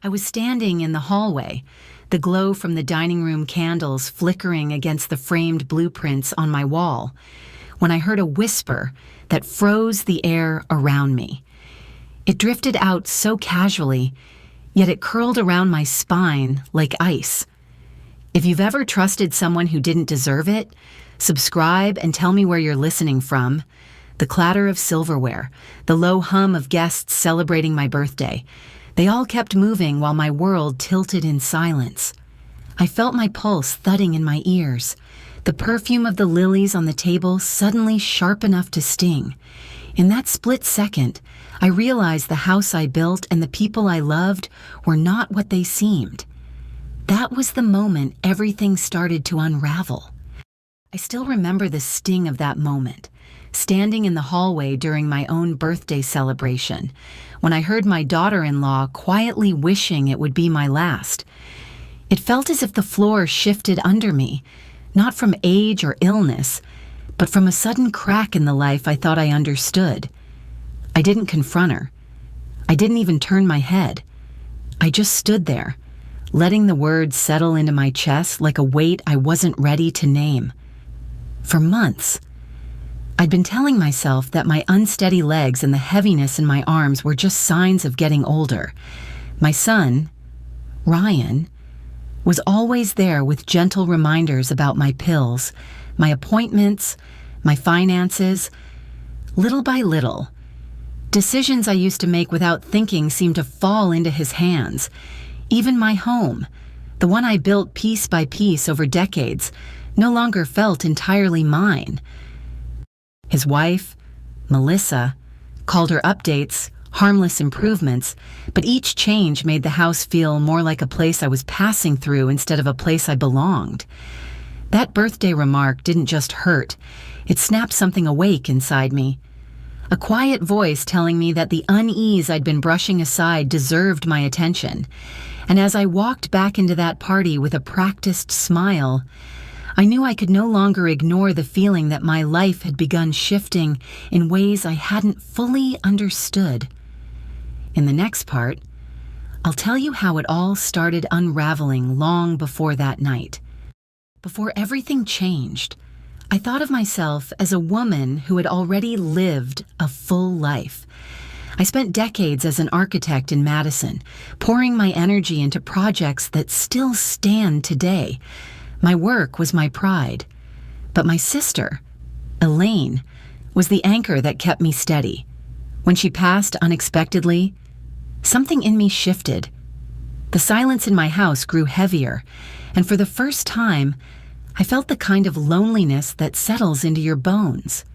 I was standing in the hallway, the glow from the dining room candles flickering against the framed blueprints on my wall, when I heard a whisper that froze the air around me. It drifted out so casually, yet it curled around my spine like ice. If you've ever trusted someone who didn't deserve it, subscribe and tell me where you're listening from. The clatter of silverware, the low hum of guests celebrating my birthday, they all kept moving while my world tilted in silence. I felt my pulse thudding in my ears, the perfume of the lilies on the table suddenly sharp enough to sting. In that split second, I realized the house I built and the people I loved were not what they seemed. That was the moment everything started to unravel. I still remember the sting of that moment, standing in the hallway during my own birthday celebration, when I heard my daughter-in-law quietly wishing it would be my last. It felt as if the floor shifted under me, not from age or illness, but from a sudden crack in the life I thought I understood. I didn't confront her. I didn't even turn my head. I just stood there, letting the words settle into my chest like a weight I wasn't ready to name. For months, I'd been telling myself that my unsteady legs and the heaviness in my arms were just signs of getting older. My son, Ryan, was always there with gentle reminders about my pills, my appointments, my finances. Little by little, decisions I used to make without thinking seemed to fall into his hands. Even my home, the one I built piece by piece over decades, no longer felt entirely mine. His wife, Melissa, called her updates harmless improvements, but each change made the house feel more like a place I was passing through instead of a place I belonged. That birthday remark didn't just hurt, it snapped something awake inside me. A quiet voice telling me that the unease I'd been brushing aside deserved my attention. And as I walked back into that party with a practiced smile, I knew I could no longer ignore the feeling that my life had begun shifting in ways I hadn't fully understood. In the next part, I'll tell you how it all started unraveling long before that night. Before everything changed, I thought of myself as a woman who had already lived a full life. I spent decades as an architect in Madison, pouring my energy into projects that still stand today. My work was my pride, but my sister, Elaine, was the anchor that kept me steady. When she passed unexpectedly, something in me shifted. The silence in my house grew heavier, and for the first time, I felt the kind of loneliness that settles into your bones.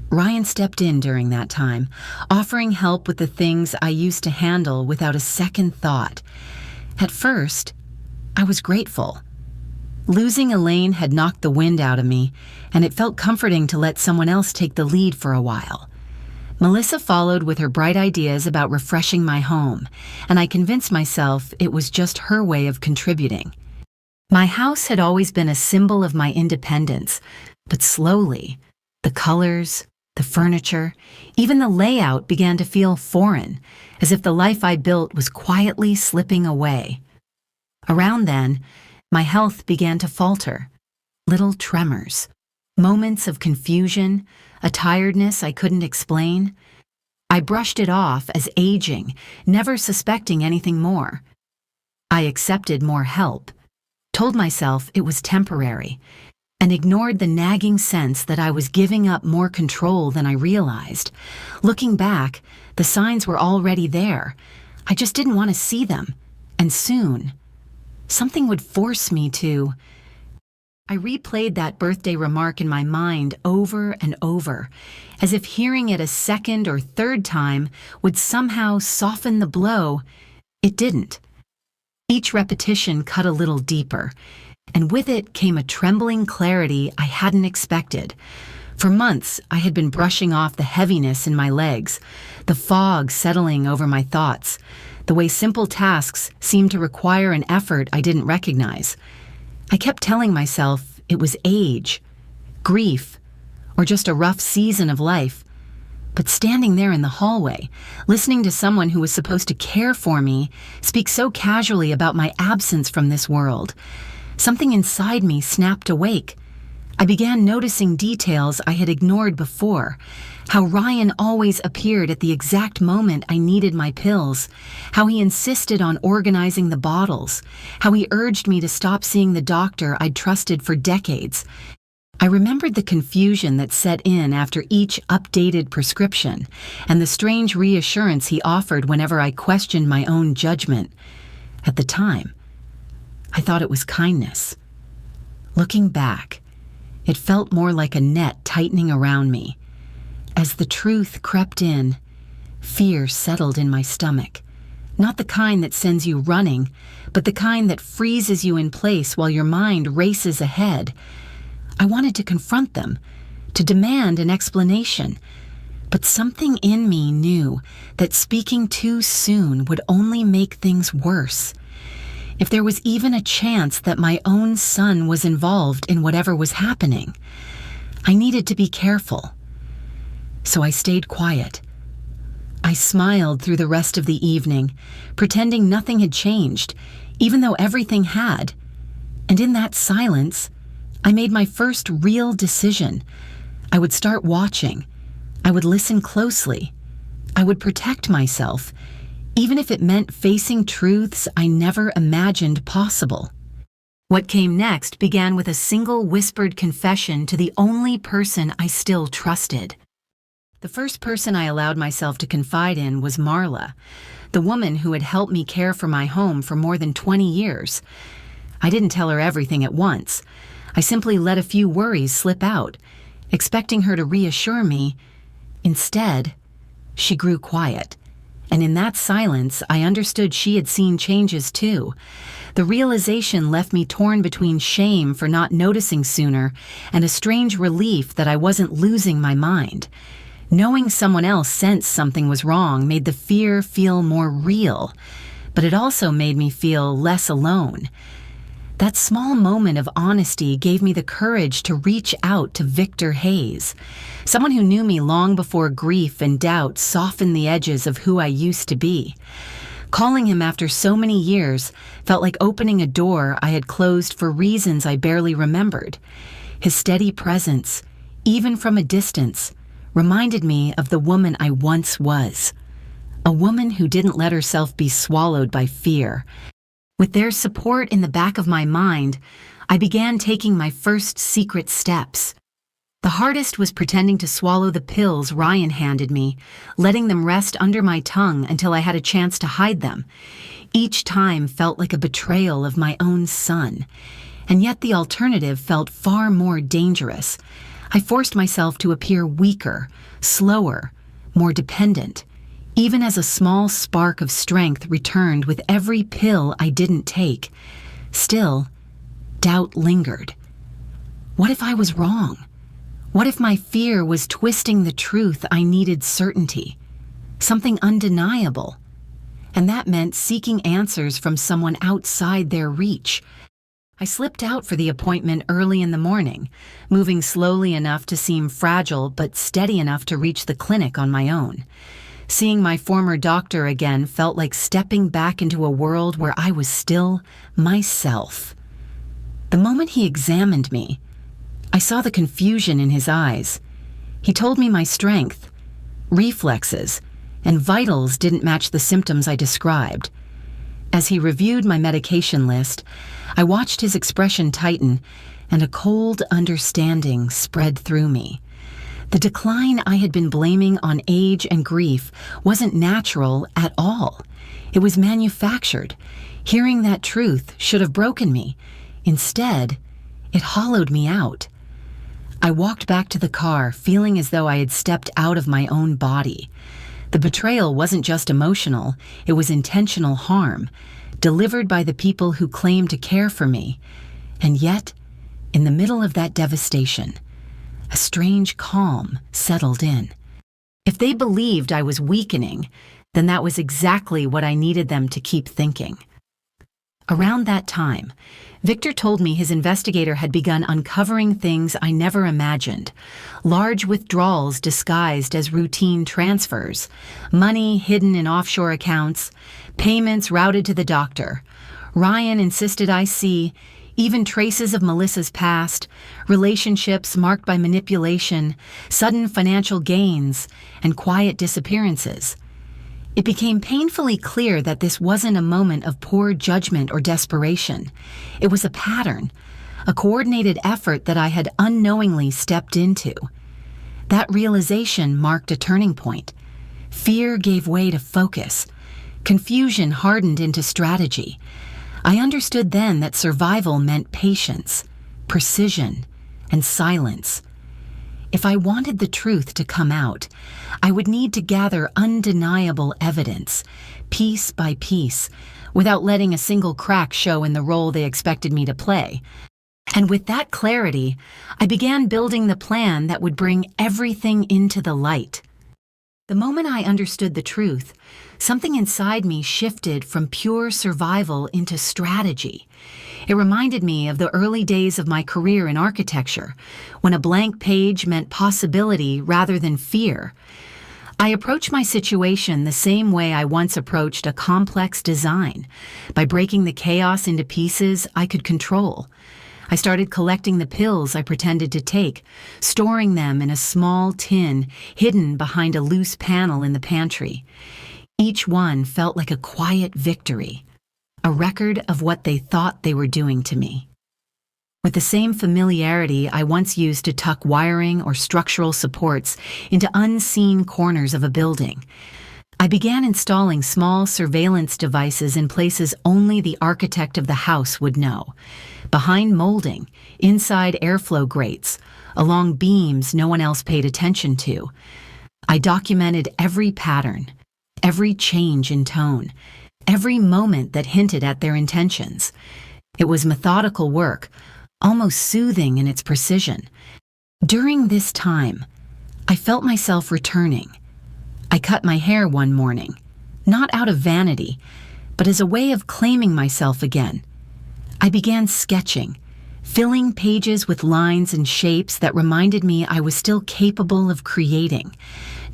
Ryan stepped in during that time, offering help with the things I used to handle without a second thought. At first, I was grateful. Losing Elaine had knocked the wind out of me, and it felt comforting to let someone else take the lead for a while. Melissa followed with her bright ideas about refreshing my home, and I convinced myself it was just her way of contributing. My house had always been a symbol of my independence, but slowly, the colors, the furniture, even the layout began to feel foreign, as if the life I built was quietly slipping away. Around then, my health began to falter. Little tremors, moments of confusion, a tiredness I couldn't explain. I brushed it off as aging, never suspecting anything more. I accepted more help, told myself it was temporary, and ignored the nagging sense that I was giving up more control than I realized. Looking back, the signs were already there. I just didn't want to see them, and soon, something would force me to. I replayed that birthday remark in my mind over and over, as if hearing it a second or third time would somehow soften the blow. It didn't. Each repetition cut a little deeper, and with it came a trembling clarity I hadn't expected. For months, I had been brushing off the heaviness in my legs, the fog settling over my thoughts, the way simple tasks seemed to require an effort I didn't recognize. I kept telling myself it was age, grief, or just a rough season of life. But standing there in the hallway, listening to someone who was supposed to care for me speak so casually about my absence from this world, something inside me snapped awake. I began noticing details I had ignored before. How Ryan always appeared at the exact moment I needed my pills, how he insisted on organizing the bottles, how he urged me to stop seeing the doctor I'd trusted for decades. I remembered the confusion that set in after each updated prescription, and the strange reassurance he offered whenever I questioned my own judgment. At the time, I thought it was kindness. Looking back, it felt more like a net tightening around me. As the truth crept in, fear settled in my stomach. Not the kind that sends you running, but the kind that freezes you in place while your mind races ahead. I wanted to confront them, to demand an explanation, but something in me knew that speaking too soon would only make things worse. If there was even a chance that my own son was involved in whatever was happening, I needed to be careful. So I stayed quiet. I smiled through the rest of the evening, pretending nothing had changed, even though everything had. And in that silence, I made my first real decision. I would start watching. I would listen closely. I would protect myself, even if it meant facing truths I never imagined possible. What came next began with a single whispered confession to the only person I still trusted. The first person I allowed myself to confide in was Marla, the woman who had helped me care for my home for more than 20 years. I didn't tell her everything at once. I simply let a few worries slip out, expecting her to reassure me. Instead, she grew quiet, and in that silence, I understood she had seen changes too. The realization left me torn between shame for not noticing sooner and a strange relief that I wasn't losing my mind. Knowing someone else sensed something was wrong made the fear feel more real, but it also made me feel less alone. That small moment of honesty gave me the courage to reach out to Victor Hayes, someone who knew me long before grief and doubt softened the edges of who I used to be. Calling him after so many years felt like opening a door I had closed for reasons I barely remembered. His steady presence, even from a distance, reminded me of the woman I once was, a woman who didn't let herself be swallowed by fear. With their support in the back of my mind, I began taking my first secret steps. The hardest was pretending to swallow the pills Ryan handed me, letting them rest under my tongue until I had a chance to hide them. Each time felt like a betrayal of my own son, and yet the alternative felt far more dangerous. I forced myself to appear weaker, slower, more dependent, even as a small spark of strength returned with every pill I didn't take. Still, doubt lingered. What if I was wrong? What if my fear was twisting the truth I needed certainty, something undeniable? And that meant seeking answers from someone outside their reach. I slipped out for the appointment early in the morning, moving slowly enough to seem fragile but steady enough to reach the clinic on my own. Seeing my former doctor again felt like stepping back into a world where I was still myself. The moment he examined me, I saw the confusion in his eyes. He told me my strength, reflexes, and vitals didn't match the symptoms I described. As he reviewed my medication list, I watched his expression tighten, and a cold understanding spread through me. The decline I had been blaming on age and grief wasn't natural at all. It was manufactured. Hearing that truth should have broken me. Instead, it hollowed me out. I walked back to the car, feeling as though I had stepped out of my own body. The betrayal wasn't just emotional, it was intentional harm, delivered by the people who claimed to care for me. And yet, in the middle of that devastation, a strange calm settled in. If they believed I was weakening, then that was exactly what I needed them to keep thinking. Around that time, Victor told me his investigator had begun uncovering things I never imagined: large withdrawals disguised as routine transfers, money hidden in offshore accounts, payments routed to the doctor. Ryan insisted I see even traces of Melissa's past, relationships marked by manipulation, sudden financial gains, and quiet disappearances. It became painfully clear that this wasn't a moment of poor judgment or desperation. It was a pattern, a coordinated effort that I had unknowingly stepped into. That realization marked a turning point. Fear gave way to focus. Confusion hardened into strategy. I understood then that survival meant patience, precision, and silence. If I wanted the truth to come out, I would need to gather undeniable evidence, piece by piece, without letting a single crack show in the role they expected me to play. And with that clarity, I began building the plan that would bring everything into the light. The moment I understood the truth, something inside me shifted from pure survival into strategy. It reminded me of the early days of my career in architecture, when a blank page meant possibility rather than fear. I approached my situation the same way I once approached a complex design, by breaking the chaos into pieces I could control. I started collecting the pills I pretended to take, storing them in a small tin hidden behind a loose panel in the pantry. Each one felt like a quiet victory, a record of what they thought they were doing to me. With the same familiarity I once used to tuck wiring or structural supports into unseen corners of a building, I began installing small surveillance devices in places only the architect of the house would know: behind molding, inside airflow grates, along beams no one else paid attention to. I documented every pattern, every change in tone, every moment that hinted at their intentions. It was methodical work, almost soothing in its precision. During this time, I felt myself returning. I cut my hair one morning, not out of vanity, but as a way of claiming myself again. I began sketching, filling pages with lines and shapes that reminded me I was still capable of creating,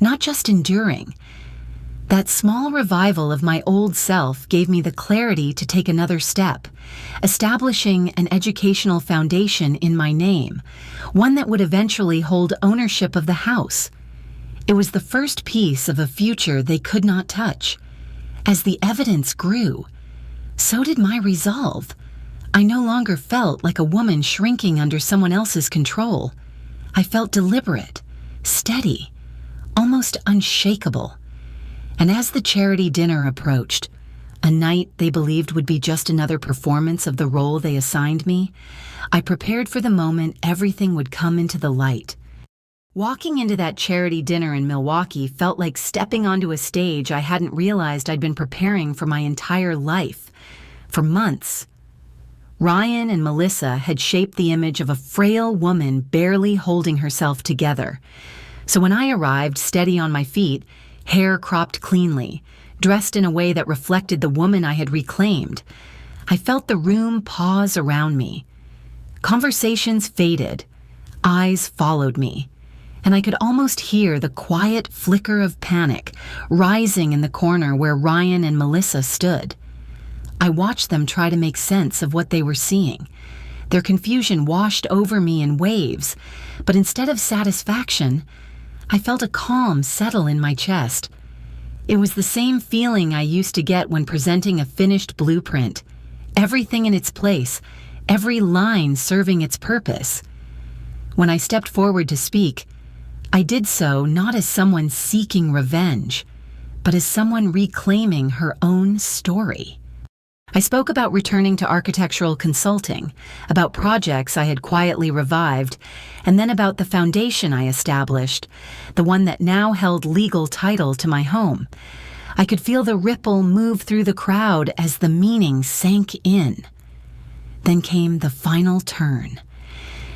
not just enduring. That small revival of my old self gave me the clarity to take another step, establishing an educational foundation in my name, one that would eventually hold ownership of the house. It was the first piece of a future they could not touch. As the evidence grew, so did my resolve. I no longer felt like a woman shrinking under someone else's control. I felt deliberate, steady, almost unshakable. And as the charity dinner approached, a night they believed would be just another performance of the role they assigned me, I prepared for the moment everything would come into the light. Walking into that charity dinner in Milwaukee felt like stepping onto a stage I hadn't realized I'd been preparing for my entire life, for months. Ryan and Melissa had shaped the image of a frail woman barely holding herself together. So when I arrived, steady on my feet, hair cropped cleanly, dressed in a way that reflected the woman I had reclaimed, I felt the room pause around me. Conversations faded, eyes followed me, and I could almost hear the quiet flicker of panic rising in the corner where Ryan and Melissa stood. I watched them try to make sense of what they were seeing. Their confusion washed over me in waves, but instead of satisfaction, I felt a calm settle in my chest. It was the same feeling I used to get when presenting a finished blueprint, everything in its place, every line serving its purpose. When I stepped forward to speak, I did so not as someone seeking revenge, but as someone reclaiming her own story. I spoke about returning to architectural consulting, about projects I had quietly revived, and then about the foundation I established, the one that now held legal title to my home. I could feel the ripple move through the crowd as the meaning sank in. Then came the final turn.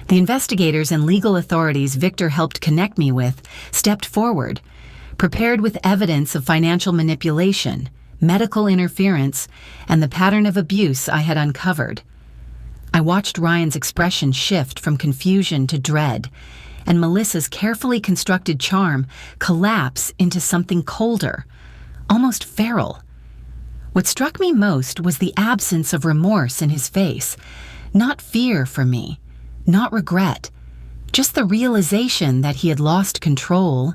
The investigators and legal authorities Victor helped connect me with stepped forward, prepared with evidence of financial manipulation, medical interference, and the pattern of abuse I had uncovered. I watched Ryan's expression shift from confusion to dread, and Melissa's carefully constructed charm collapse into something colder, almost feral. What struck me most was the absence of remorse in his face, not fear for me, not regret, just the realization that he had lost control.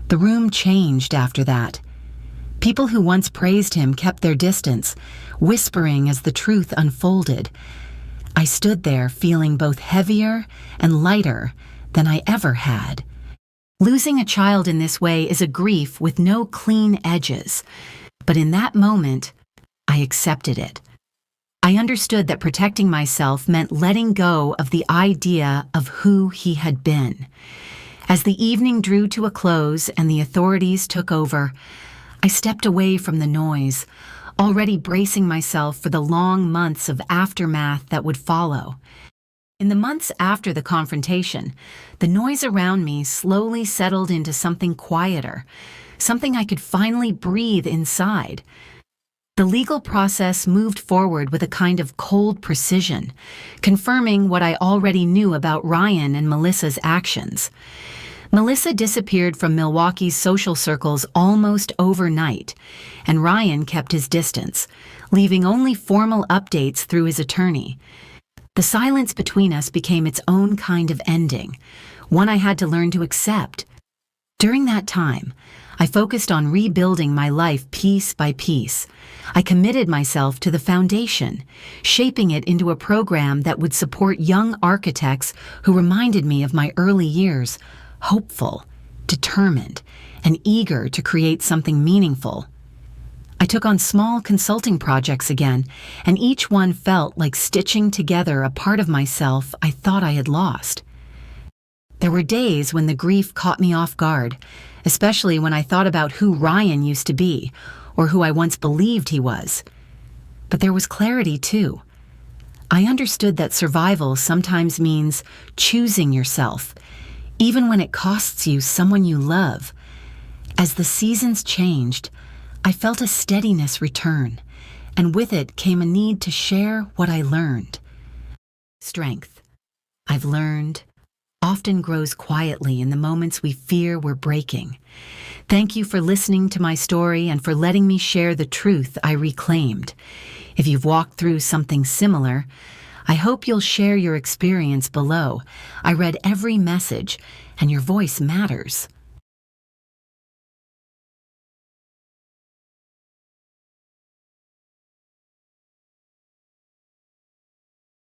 The room changed after that. People who once praised him kept their distance, whispering as the truth unfolded. I stood there feeling both heavier and lighter than I ever had. Losing a child in this way is a grief with no clean edges, but in that moment, I accepted it. I understood that protecting myself meant letting go of the idea of who he had been. As the evening drew to a close and the authorities took over, I stepped away from the noise, already bracing myself for the long months of aftermath that would follow. In the months after the confrontation, the noise around me slowly settled into something quieter, something I could finally breathe inside. The legal process moved forward with a kind of cold precision, confirming what I already knew about Ryan and Melissa's actions. Melissa disappeared from Milwaukee's social circles almost overnight, and Ryan kept his distance, leaving only formal updates through his attorney. The silence between us became its own kind of ending, one I had to learn to accept. During that time, I focused on rebuilding my life piece by piece. I committed myself to the foundation, shaping it into a program that would support young architects who reminded me of my early years, hopeful, determined, and eager to create something meaningful. I took on small consulting projects again, and each one felt like stitching together a part of myself I thought I had lost. There were days when the grief caught me off guard, especially when I thought about who Ryan used to be, or who I once believed he was. But there was clarity, too. I understood that survival sometimes means choosing yourself, even when it costs you someone you love. As the seasons changed, I felt a steadiness return, and with it came a need to share what I learned. Strength, I've learned, often grows quietly in the moments we fear we're breaking. Thank you for listening to my story and for letting me share the truth I reclaimed. If you've walked through something similar, I hope you'll share your experience below. I read every message, and your voice matters.